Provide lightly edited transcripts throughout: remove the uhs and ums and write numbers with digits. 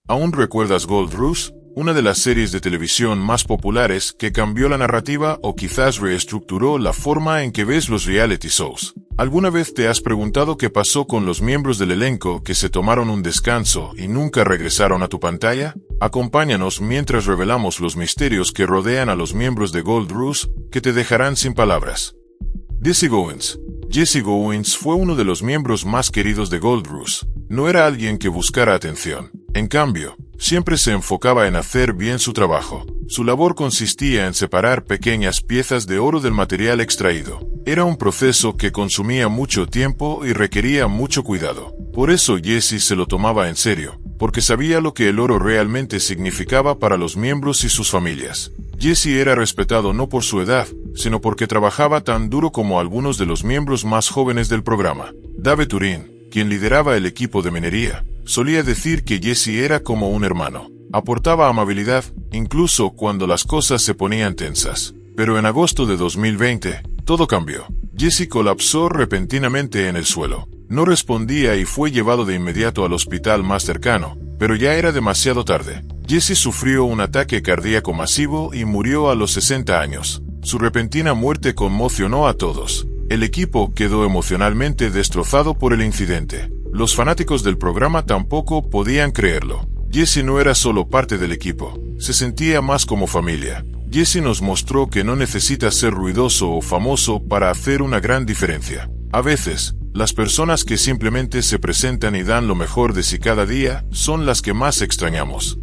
¿Aún recuerdas Gold Rush? Una de las series de televisión más populares que cambió la narrativa o quizás reestructuró la forma en que ves los reality shows. ¿Alguna vez te has preguntado qué pasó con los miembros del elenco que se tomaron un descanso y nunca regresaron a tu pantalla? Acompáñanos mientras revelamos los misterios que rodean a los miembros de Gold Rush que te dejarán sin palabras. Jesse Goins. Jesse Goins fue uno de los miembros más queridos de Gold Rush. No era alguien que buscara atención. En cambio, siempre se enfocaba en hacer bien su trabajo. Su labor consistía en separar pequeñas piezas de oro del material extraído. Era un proceso que consumía mucho tiempo y requería mucho cuidado. Por eso Jesse se lo tomaba en serio, porque sabía lo que el oro realmente significaba para los miembros y sus familias. Jesse era respetado no por su edad, sino porque trabajaba tan duro como algunos de los miembros más jóvenes del programa. Dave Turin, quien lideraba el equipo de minería, solía decir que Jesse era como un hermano. Aportaba amabilidad, incluso cuando las cosas se ponían tensas. Pero en agosto de 2020, todo cambió. Jesse colapsó repentinamente en el suelo. No respondía y fue llevado de inmediato al hospital más cercano, pero ya era demasiado tarde. Jesse sufrió un ataque cardíaco masivo y murió a los 60 años. Su repentina muerte conmocionó a todos. El equipo quedó emocionalmente destrozado por el incidente. Los fanáticos del programa tampoco podían creerlo. Jesse no era solo parte del equipo, se sentía más como familia. Jesse nos mostró que no necesitas ser ruidoso o famoso para hacer una gran diferencia. A veces, las personas que simplemente se presentan y dan lo mejor de sí cada día son las que más extrañamos.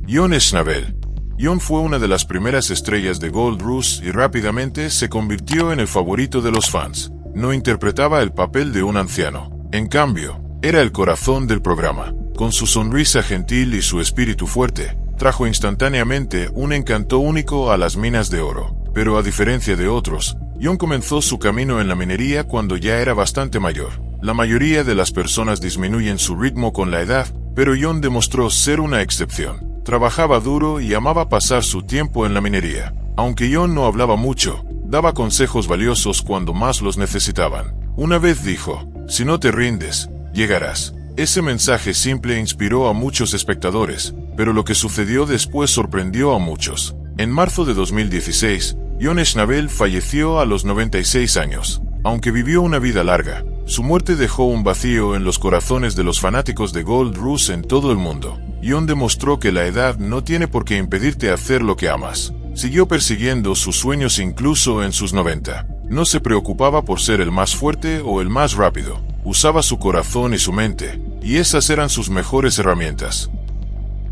Jon Schnabel. Jon fue una de las primeras estrellas de Gold Rush y rápidamente se convirtió en el favorito de los fans. No interpretaba el papel de un anciano. En cambio, era el corazón del programa. Con su sonrisa gentil y su espíritu fuerte, trajo instantáneamente un encanto único a las minas de oro. Pero a diferencia de otros, Jon comenzó su camino en la minería cuando ya era bastante mayor. La mayoría de las personas disminuyen su ritmo con la edad, pero Jon demostró ser una excepción. Trabajaba duro y amaba pasar su tiempo en la minería. Aunque Jon no hablaba mucho, daba consejos valiosos cuando más los necesitaban. Una vez dijo, si no te rindes, llegarás. Ese mensaje simple inspiró a muchos espectadores, pero lo que sucedió después sorprendió a muchos. En marzo de 2016, Jon Schnabel falleció a los 96 años. Aunque vivió una vida larga, su muerte dejó un vacío en los corazones de los fanáticos de Gold Rush en todo el mundo. Jon demostró que la edad no tiene por qué impedirte hacer lo que amas. Siguió persiguiendo sus sueños incluso en sus 90. No se preocupaba por ser el más fuerte o el más rápido. Usaba su corazón y su mente, y esas eran sus mejores herramientas.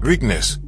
Rick Ness.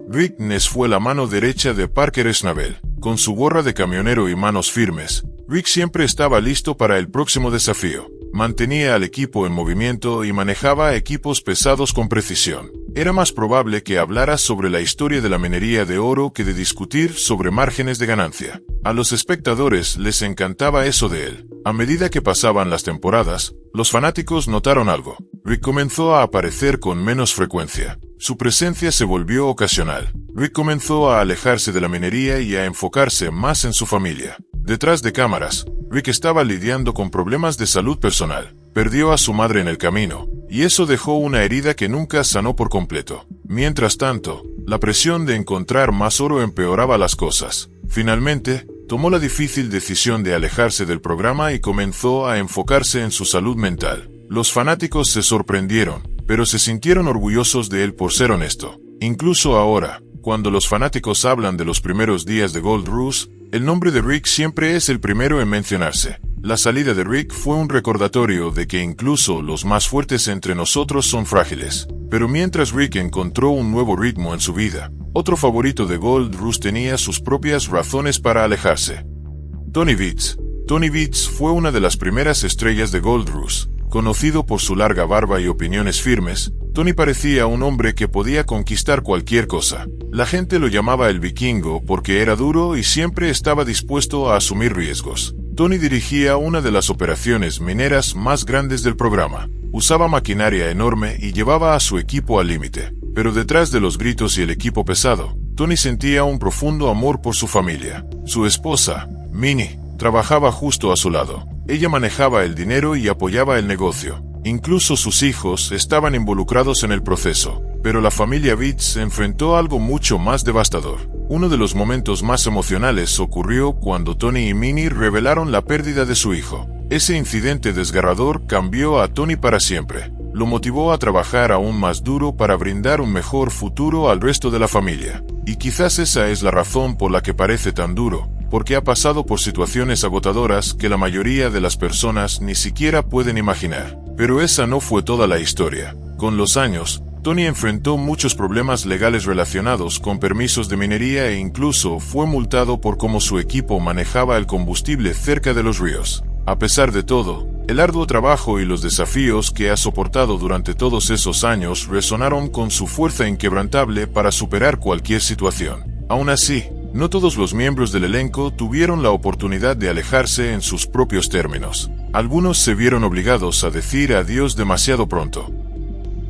Rick Ness fue la mano derecha de Parker Schnabel. Con su gorra de camionero y manos firmes, Rick siempre estaba listo para el próximo desafío. Mantenía al equipo en movimiento y manejaba equipos pesados con precisión. Era más probable que hablara sobre la historia de la minería de oro que de discutir sobre márgenes de ganancia. A los espectadores les encantaba eso de él. A medida que pasaban las temporadas, los fanáticos notaron algo. Rick comenzó a aparecer con menos frecuencia. Su presencia se volvió ocasional. Rick comenzó a alejarse de la minería y a enfocarse más en su familia. Detrás de cámaras, Rick estaba lidiando con problemas de salud personal. Perdió a su madre en el camino, y eso dejó una herida que nunca sanó por completo. Mientras tanto, la presión de encontrar más oro empeoraba las cosas. Finalmente, tomó la difícil decisión de alejarse del programa y comenzó a enfocarse en su salud mental. Los fanáticos se sorprendieron, pero se sintieron orgullosos de él por ser honesto. Incluso ahora, cuando los fanáticos hablan de los primeros días de Gold Rush, el nombre de Rick siempre es el primero en mencionarse. La salida de Rick fue un recordatorio de que incluso los más fuertes entre nosotros son frágiles. Pero mientras Rick encontró un nuevo ritmo en su vida, otro favorito de Gold Rush tenía sus propias razones para alejarse. Tony Veets. Tony Veets fue una de las primeras estrellas de Gold Rush. Conocido por su larga barba y opiniones firmes, Tony parecía un hombre que podía conquistar cualquier cosa. La gente lo llamaba el vikingo porque era duro y siempre estaba dispuesto a asumir riesgos. Tony dirigía una de las operaciones mineras más grandes del programa. Usaba maquinaria enorme y llevaba a su equipo al límite. Pero detrás de los gritos y el equipo pesado, Tony sentía un profundo amor por su familia. Su esposa, Minnie, trabajaba justo a su lado. Ella manejaba el dinero y apoyaba el negocio. Incluso sus hijos estaban involucrados en el proceso. Pero la familia Beats enfrentó algo mucho más devastador. Uno de los momentos más emocionales ocurrió cuando Tony y Minnie revelaron la pérdida de su hijo. Ese incidente desgarrador cambió a Tony para siempre. Lo motivó a trabajar aún más duro para brindar un mejor futuro al resto de la familia. Y quizás esa es la razón por la que parece tan duro, porque ha pasado por situaciones agotadoras que la mayoría de las personas ni siquiera pueden imaginar. Pero esa no fue toda la historia. Con los años, Tony enfrentó muchos problemas legales relacionados con permisos de minería e incluso fue multado por cómo su equipo manejaba el combustible cerca de los ríos. A pesar de todo, el arduo trabajo y los desafíos que ha soportado durante todos esos años resonaron con su fuerza inquebrantable para superar cualquier situación. Aún así, no todos los miembros del elenco tuvieron la oportunidad de alejarse en sus propios términos. Algunos se vieron obligados a decir adiós demasiado pronto.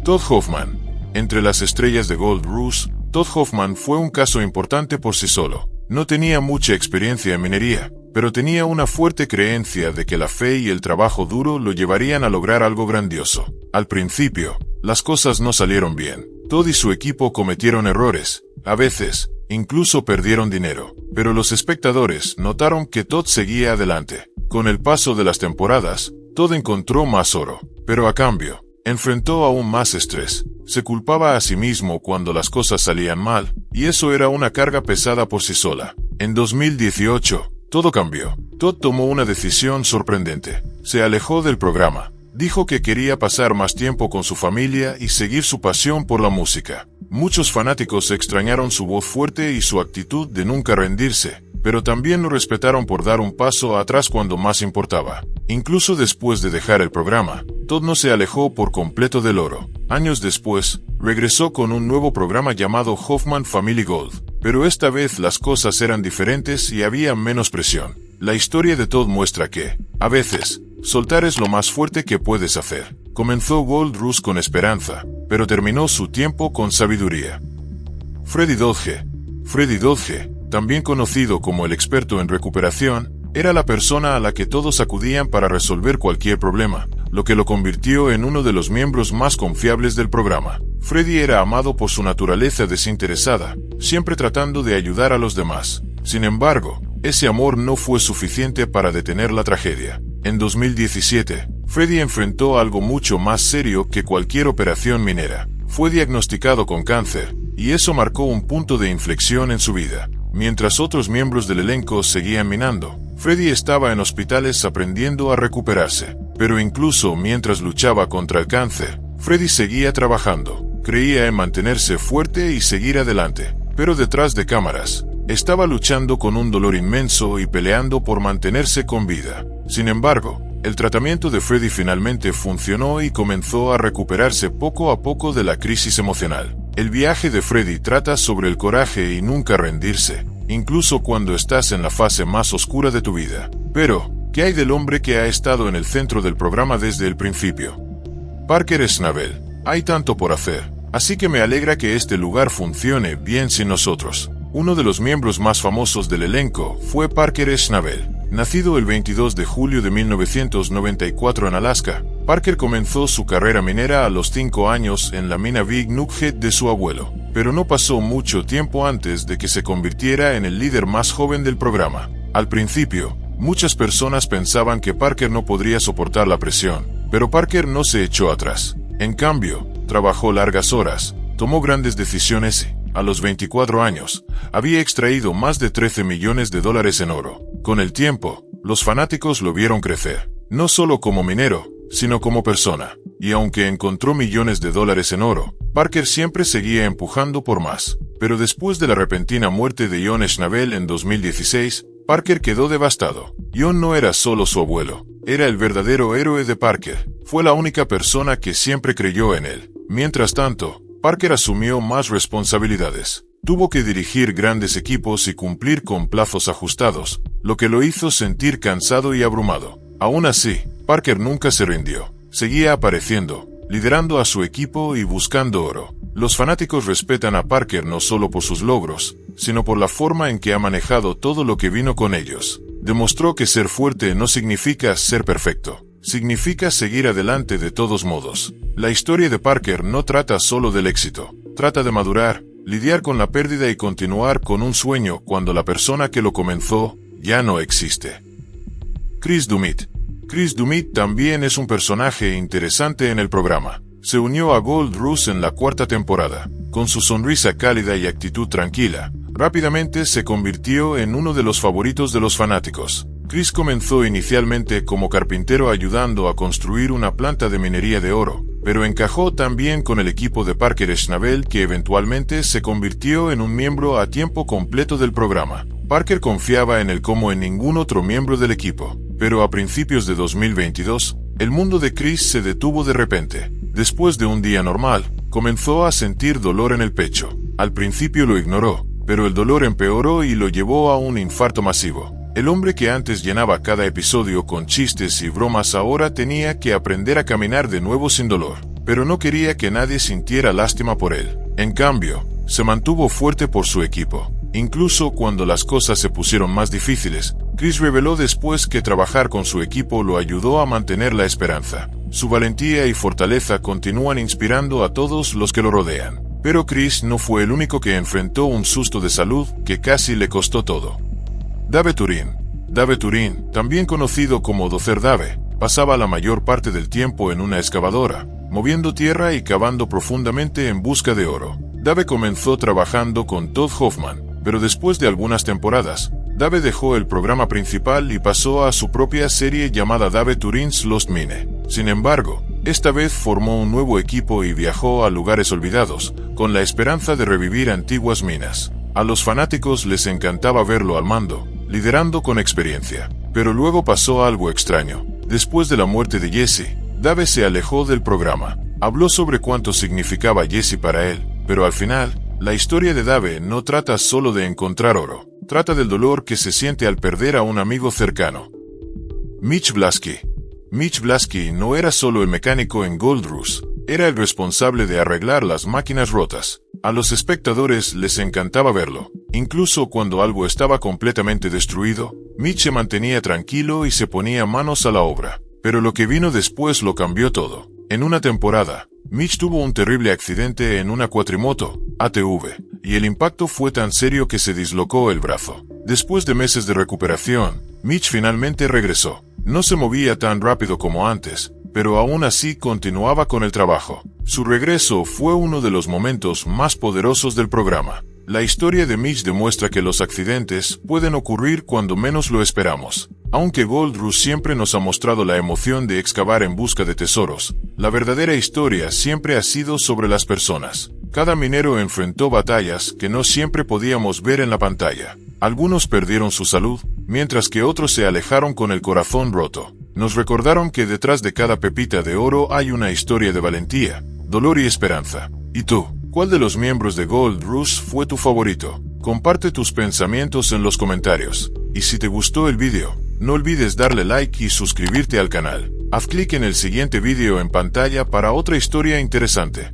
Todd Hoffman. Entre las estrellas de Gold Rush, Todd Hoffman fue un caso importante por sí solo. No tenía mucha experiencia en minería, pero tenía una fuerte creencia de que la fe y el trabajo duro lo llevarían a lograr algo grandioso. Al principio, las cosas no salieron bien. Todd y su equipo cometieron errores. A veces, incluso perdieron dinero. Pero los espectadores notaron que Todd seguía adelante. Con el paso de las temporadas, Todd encontró más oro. Pero a cambio, enfrentó aún más estrés. Se culpaba a sí mismo cuando las cosas salían mal, y eso era una carga pesada por sí sola. En 2018, todo cambió. Todd tomó una decisión sorprendente. Se alejó del programa. Dijo que quería pasar más tiempo con su familia y seguir su pasión por la música. Muchos fanáticos extrañaron su voz fuerte y su actitud de nunca rendirse, pero también lo respetaron por dar un paso atrás cuando más importaba. Incluso después de dejar el programa, Todd no se alejó por completo del oro. Años después, regresó con un nuevo programa llamado Hoffman Family Gold, pero esta vez las cosas eran diferentes y había menos presión. La historia de Todd muestra que, a veces, soltar es lo más fuerte que puedes hacer. Comenzó Gold Rush con esperanza, pero terminó su tiempo con sabiduría. Freddie Dodge. Freddie Dodge, también conocido como el experto en recuperación, era la persona a la que todos acudían para resolver cualquier problema, lo que lo convirtió en uno de los miembros más confiables del programa. Freddie era amado por su naturaleza desinteresada, siempre tratando de ayudar a los demás. Sin embargo, ese amor no fue suficiente para detener la tragedia. En 2017, Freddie enfrentó algo mucho más serio que cualquier operación minera. Fue diagnosticado con cáncer, y eso marcó un punto de inflexión en su vida. Mientras otros miembros del elenco seguían minando, Freddie estaba en hospitales aprendiendo a recuperarse. Pero incluso mientras luchaba contra el cáncer, Freddie seguía trabajando. Creía en mantenerse fuerte y seguir adelante. Pero detrás de cámaras, estaba luchando con un dolor inmenso y peleando por mantenerse con vida. Sin embargo, el tratamiento de Freddie finalmente funcionó y comenzó a recuperarse poco a poco de la crisis emocional. El viaje de Freddie trata sobre el coraje y nunca rendirse, incluso cuando estás en la fase más oscura de tu vida. Pero, ¿qué hay del hombre que ha estado en el centro del programa desde el principio? Parker Schnabel. Hay tanto por hacer, así que me alegra que este lugar funcione bien sin nosotros. Uno de los miembros más famosos del elenco fue Parker Schnabel. Nacido el 22 de julio de 1994 en Alaska, Parker comenzó su carrera minera a los 5 años en la mina Big Nugget de su abuelo, pero no pasó mucho tiempo antes de que se convirtiera en el líder más joven del programa. Al principio, muchas personas pensaban que Parker no podría soportar la presión, pero Parker no se echó atrás. En cambio, trabajó largas horas, tomó grandes decisiones y, a los 24 años, había extraído más de $13 millones en oro. Con el tiempo, los fanáticos lo vieron crecer, no solo como minero, sino como persona. Y aunque encontró millones de dólares en oro, Parker siempre seguía empujando por más. Pero después de la repentina muerte de John Schnabel en 2016, Parker quedó devastado. John no era solo su abuelo, era el verdadero héroe de Parker. Fue la única persona que siempre creyó en él. Mientras tanto, Parker asumió más responsabilidades. Tuvo que dirigir grandes equipos y cumplir con plazos ajustados, lo que lo hizo sentir cansado y abrumado. Aún así, Parker nunca se rindió. Seguía apareciendo, liderando a su equipo y buscando oro. Los fanáticos respetan a Parker no solo por sus logros, sino por la forma en que ha manejado todo lo que vino con ellos. Demostró que ser fuerte no significa ser perfecto. Significa seguir adelante de todos modos. La historia de Parker no trata solo del éxito. Trata de madurar, lidiar con la pérdida y continuar con un sueño cuando la persona que lo comenzó ya no existe. Chris Dumit. Chris Dumit también es un personaje interesante en el programa. Se unió a Gold Rush en la 4ª temporada. Con su sonrisa cálida y actitud tranquila, rápidamente se convirtió en uno de los favoritos de los fanáticos. Chris comenzó inicialmente como carpintero ayudando a construir una planta de minería de oro, pero encajó también con el equipo de Parker Schnabel, que eventualmente se convirtió en un miembro a tiempo completo del programa. Parker confiaba en él como en ningún otro miembro del equipo, pero a principios de 2022, el mundo de Chris se detuvo de repente. Después de un día normal, comenzó a sentir dolor en el pecho. Al principio lo ignoró, pero el dolor empeoró y lo llevó a un infarto masivo. El hombre que antes llenaba cada episodio con chistes y bromas ahora tenía que aprender a caminar de nuevo sin dolor, pero no quería que nadie sintiera lástima por él. En cambio, se mantuvo fuerte por su equipo. Incluso cuando las cosas se pusieron más difíciles, Chris reveló después que trabajar con su equipo lo ayudó a mantener la esperanza. Su valentía y fortaleza continúan inspirando a todos los que lo rodean. Pero Chris no fue el único que enfrentó un susto de salud que casi le costó todo. Dave Turin. Dave Turin, también conocido como Docer Dave, pasaba la mayor parte del tiempo en una excavadora, moviendo tierra y cavando profundamente en busca de oro. Dave comenzó trabajando con Todd Hoffman, pero después de algunas temporadas, Dave dejó el programa principal y pasó a su propia serie llamada Dave Turin's Lost Mine. Sin embargo, esta vez formó un nuevo equipo y viajó a lugares olvidados, con la esperanza de revivir antiguas minas. A los fanáticos les encantaba verlo al mando, liderando con experiencia. Pero luego pasó algo extraño. Después de la muerte de Jesse, Dave se alejó del programa. Habló sobre cuánto significaba Jesse para él, pero al final, la historia de Dave no trata solo de encontrar oro. Trata del dolor que se siente al perder a un amigo cercano. Mitch Blasky. Mitch Blasky no era solo el mecánico en Gold Rush, era el responsable de arreglar las máquinas rotas. A los espectadores les encantaba verlo. Incluso cuando algo estaba completamente destruido, Mitch se mantenía tranquilo y se ponía manos a la obra. Pero lo que vino después lo cambió todo. En una temporada, Mitch tuvo un terrible accidente en una cuatrimoto, ATV, y el impacto fue tan serio que se dislocó el brazo. Después de meses de recuperación, Mitch finalmente regresó. No se movía tan rápido como antes, pero aún así continuaba con el trabajo. Su regreso fue uno de los momentos más poderosos del programa. La historia de Mitch demuestra que los accidentes pueden ocurrir cuando menos lo esperamos. Aunque Gold Rush siempre nos ha mostrado la emoción de excavar en busca de tesoros, la verdadera historia siempre ha sido sobre las personas. Cada minero enfrentó batallas que no siempre podíamos ver en la pantalla. Algunos perdieron su salud, mientras que otros se alejaron con el corazón roto. Nos recordaron que detrás de cada pepita de oro hay una historia de valentía, dolor y esperanza. ¿Y tú? ¿Cuál de los miembros de Gold Rush fue tu favorito? Comparte tus pensamientos en los comentarios. Y si te gustó el video, no olvides darle like y suscribirte al canal. Haz clic en el siguiente video en pantalla para otra historia interesante.